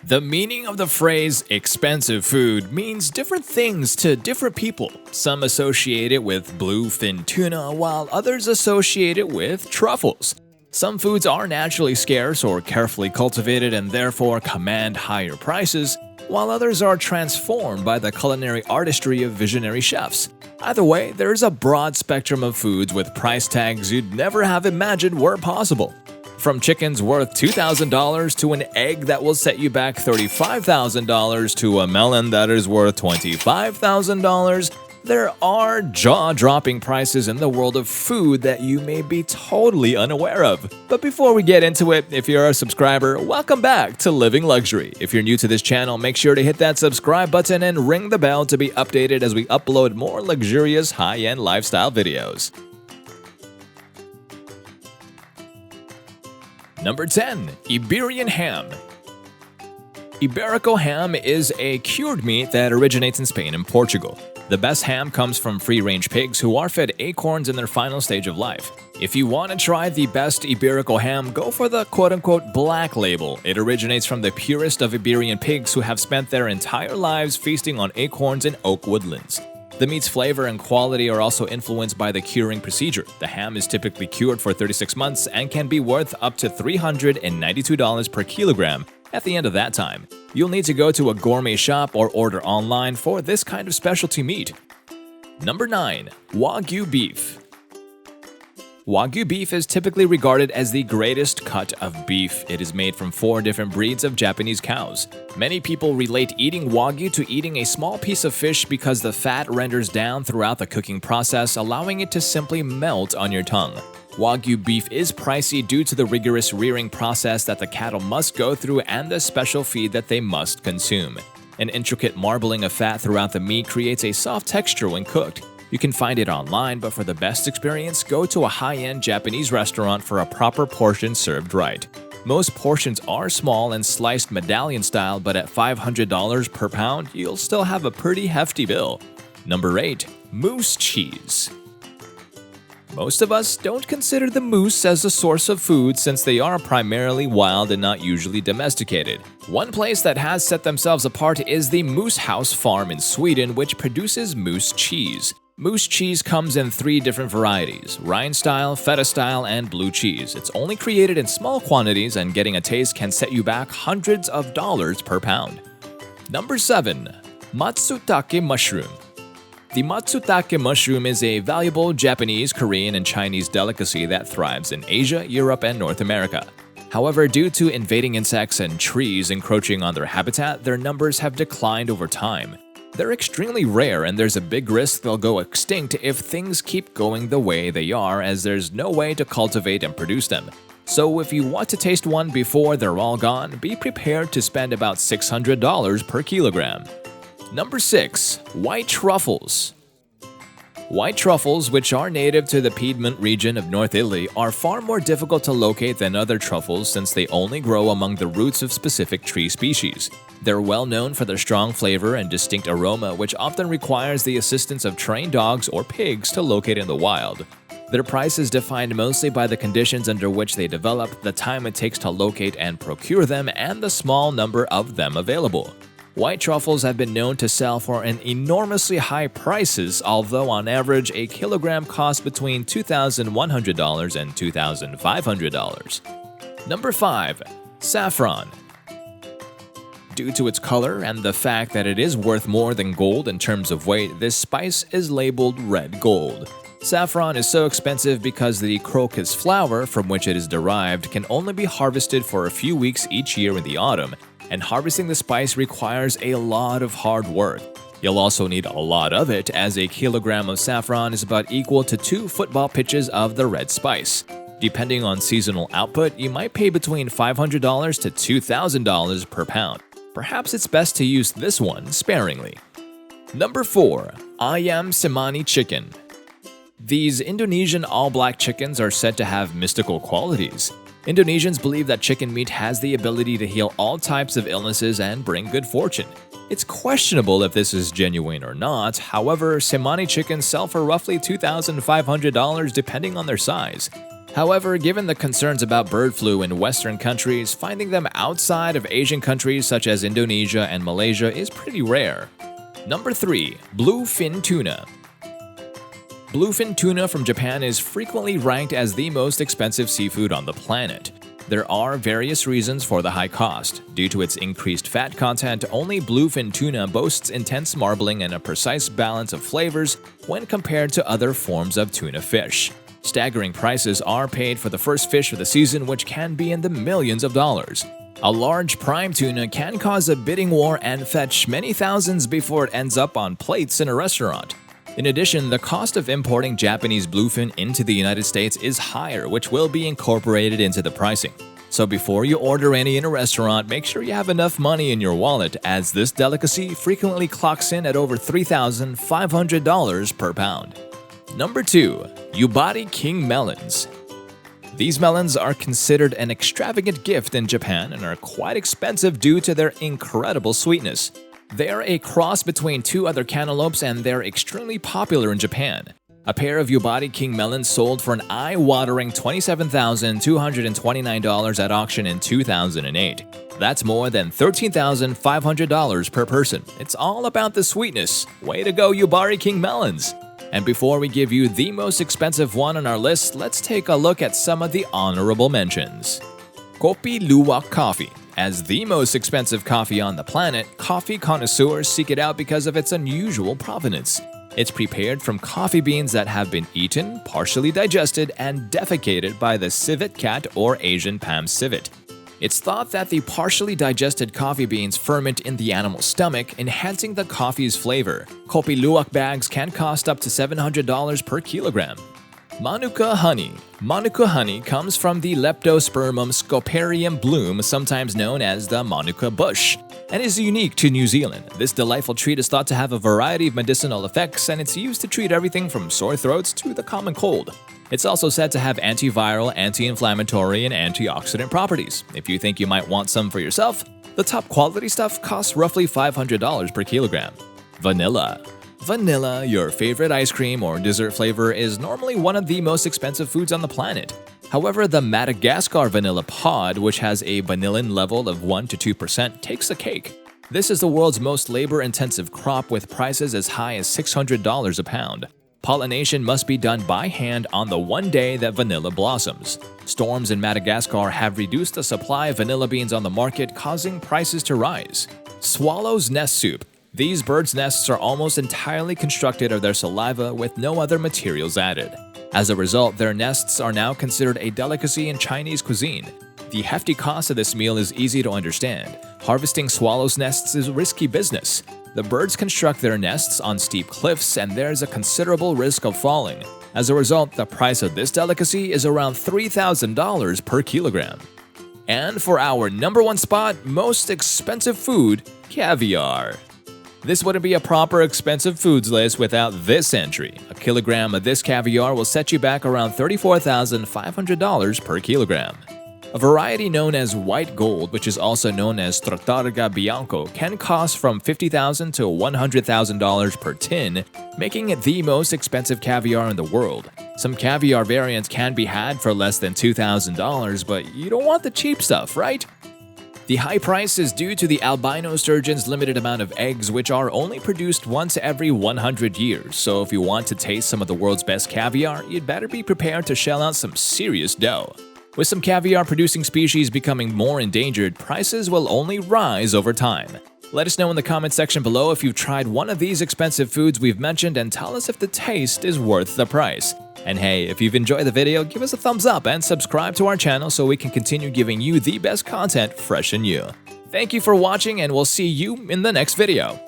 The meaning of the phrase expensive food means different things to different people. Some associate it with bluefin tuna, while others associate it with truffles. Some foods are naturally scarce or carefully cultivated and therefore command higher prices, while others are transformed by the culinary artistry of visionary chefs. Either way, there's a broad spectrum of foods with price tags you'd never have imagined were possible. From chickens worth $2,000 to an egg that will set you back $35,000 to a melon that is worth $25,000, there are jaw-dropping prices in the world of food that you may be totally unaware of. But before we get into it, if you're a subscriber, welcome back to Living Luxury. If you're new to this channel, make sure to hit that subscribe button and ring the bell to be updated as we upload more luxurious high-end lifestyle videos. Number 10. Iberian Ham. Iberico ham is a cured meat that originates in Spain and Portugal. The best ham comes from free-range pigs who are fed acorns in their final stage of life. If you want to try the best Iberico ham, go for the quote-unquote black label. It originates from the purest of Iberian pigs who have spent their entire lives feasting on acorns in oak woodlands. The meat's flavor and quality are also influenced by the curing procedure. The ham is typically cured for 36 months and can be worth up to $392 per kilogram at the end of that time. You'll need to go to a gourmet shop or order online for this kind of specialty meat. Number 9. Wagyu Beef. Wagyu beef is typically regarded as the greatest cut of beef. It is made from 4 different breeds of Japanese cows. Many people relate eating Wagyu to eating a small piece of fish because the fat renders down throughout the cooking process, allowing it to simply melt on your tongue. Wagyu beef is pricey due to the rigorous rearing process that the cattle must go through and the special feed that they must consume. An intricate marbling of fat throughout the meat creates a soft texture when cooked. You can find it online, but for the best experience, go to a high-end Japanese restaurant for a proper portion served right. Most portions are small and sliced medallion style, but at $500 per pound, you'll still have a pretty hefty bill. Number 8. Moose cheese. Most of us don't consider the moose as a source of food since they are primarily wild and not usually domesticated. One place that has set themselves apart is the Moose House Farm in Sweden, which produces moose cheese. Moose cheese comes in 3 different varieties: rind style, feta style, and blue cheese. It's only created in small quantities, and getting a taste can set you back hundreds of dollars per pound. Number 7. Matsutake Mushroom. The Matsutake mushroom is a valuable Japanese, Korean, and Chinese delicacy that thrives in Asia, Europe, and North America. However, due to invading insects and trees encroaching on their habitat, their numbers have declined over time. They're extremely rare, and there's a big risk they'll go extinct if things keep going the way they are, as there's no way to cultivate and produce them. So if you want to taste one before they're all gone, be prepared to spend about $600 per kilogram. Number 6. White truffles. White truffles, which are native to the Piedmont region of North Italy, are far more difficult to locate than other truffles since they only grow among the roots of specific tree species. They're well known for their strong flavor and distinct aroma, which often requires the assistance of trained dogs or pigs to locate in the wild. Their price is defined mostly by the conditions under which they develop, the time it takes to locate and procure them, and the small number of them available. White truffles have been known to sell for an enormously high prices, although on average a kilogram costs between $2,100 and $2,500. Number 5. Saffron. Due to its color and the fact that it is worth more than gold in terms of weight, this spice is labeled red gold. Saffron is so expensive because the crocus flower from which it is derived can only be harvested for a few weeks each year in the autumn, and harvesting the spice requires a lot of hard work. You'll also need a lot of it, as a kilogram of saffron is about equal to 2 football pitches of the red spice. Depending on seasonal output, you might pay between $500 to $2,000 per pound. Perhaps it's best to use this one sparingly. Number 4. Ayam Semani Chicken. These Indonesian all-black chickens are said to have mystical qualities. Indonesians believe that chicken meat has the ability to heal all types of illnesses and bring good fortune. It's questionable if this is genuine or not. However, Semani chickens sell for roughly $2,500 depending on their size. However, given the concerns about bird flu in Western countries, finding them outside of Asian countries such as Indonesia and Malaysia is pretty rare. Number 3. Bluefin Tuna. Bluefin tuna from Japan is frequently ranked as the most expensive seafood on the planet. There are various reasons for the high cost. Due to its increased fat content, only bluefin tuna boasts intense marbling and a precise balance of flavors when compared to other forms of tuna fish. Staggering prices are paid for the first fish of the season, which can be in the millions of dollars. A large prime tuna can cause a bidding war and fetch many thousands before it ends up on plates in a restaurant. In addition, the cost of importing Japanese bluefin into the United States is higher, which will be incorporated into the pricing. So before you order any in a restaurant, make sure you have enough money in your wallet, as this delicacy frequently clocks in at over $3,500 per pound. Number 2. Yubari King Melons. These melons are considered an extravagant gift in Japan and are quite expensive due to their incredible sweetness. They are a cross between two other cantaloupes and they're extremely popular in Japan. A pair of Yubari King melons sold for an eye-watering $27,229 at auction in 2008. That's more than $13,500 per person. It's all about the sweetness. Way to go, Yubari King melons! And before we give you the most expensive one on our list, let's take a look at some of the honorable mentions. Kopi Luwak coffee. As the most expensive coffee on the planet, coffee connoisseurs seek it out because of its unusual provenance. It's prepared from coffee beans that have been eaten, partially digested, and defecated by the civet cat or Asian Pam civet. It's thought that the partially digested coffee beans ferment in the animal's stomach, enhancing the coffee's flavor. Kopi Luwak bags can cost up to $700 per kilogram. Manuka honey. Manuka honey comes from the Leptospermum scoparium bloom, sometimes known as the Manuka bush, and is unique to New Zealand. This delightful treat is thought to have a variety of medicinal effects, and it's used to treat everything from sore throats to the common cold. It's also said to have antiviral, anti-inflammatory, and antioxidant properties. If you think you might want some for yourself, the top quality stuff costs roughly $500 per kilogram. Vanilla. Vanilla, your favorite ice cream or dessert flavor, is normally one of the most expensive foods on the planet. However, the Madagascar vanilla pod, which has a vanillin level of 1 to 2%, takes the cake. This is the world's most labor-intensive crop, with prices as high as $600 a pound. Pollination must be done by hand on the one day that vanilla blossoms. Storms in Madagascar have reduced the supply of vanilla beans on the market, causing prices to rise. Swallow's nest soup. These birds' nests are almost entirely constructed of their saliva with no other materials added. As a result, their nests are now considered a delicacy in Chinese cuisine. The hefty cost of this meal is easy to understand. Harvesting swallows' nests is a risky business. The birds construct their nests on steep cliffs, and there's a considerable risk of falling. As a result, the price of this delicacy is around $3,000 per kilogram. And for our number 1 spot, most expensive food, caviar. This wouldn't be a proper expensive foods list without this entry. A kilogram of this caviar will set you back around $34,500 per kilogram. A variety known as white gold, which is also known as Tartaruga Bianco, can cost from $50,000 to $100,000 per tin, making it the most expensive caviar in the world. Some caviar variants can be had for less than $2,000, but you don't want the cheap stuff, right? The high price is due to the albino sturgeon's limited amount of eggs, which are only produced once every 100 years, so if you want to taste some of the world's best caviar, you'd better be prepared to shell out some serious dough. With some caviar-producing species becoming more endangered, prices will only rise over time. Let us know in the comment section below if you've tried one of these expensive foods we've mentioned, and tell us if the taste is worth the price. And hey, if you've enjoyed the video, give us a thumbs up and subscribe to our channel so we can continue giving you the best content fresh and new. Thank you for watching, and we'll see you in the next video.